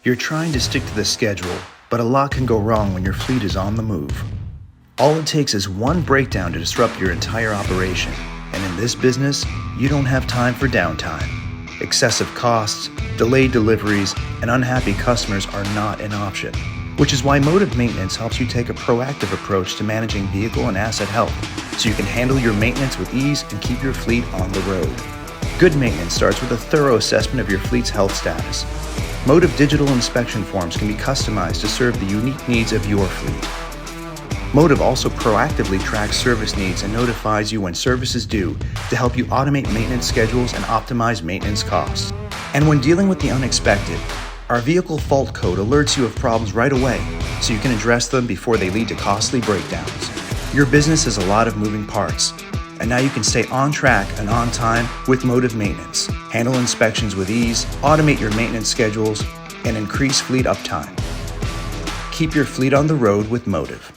You're trying to stick to the schedule, but a lot can go wrong when your fleet is on the move. All it takes is one breakdown to disrupt your entire operation, and in this business, you don't have time for downtime. Excessive costs, delayed deliveries, and unhappy customers are not an option, which is why Motive Maintenance helps you take a proactive approach to managing vehicle and asset health, so you can handle your maintenance with ease and keep your fleet on the road. Good maintenance starts with a thorough assessment of your fleet's health status. Motive digital inspection forms can be customized to serve the unique needs of your fleet. Motive also proactively tracks service needs and notifies you when service is due to help you automate maintenance schedules and optimize maintenance costs. And when dealing with the unexpected, our vehicle fault code alerts you of problems right away so you can address them before they lead to costly breakdowns. Your business has a lot of moving parts, and now you can stay on track and on time with Motive Maintenance. Handle inspections with ease, automate your maintenance schedules, and increase fleet uptime. Keep your fleet on the road with Motive.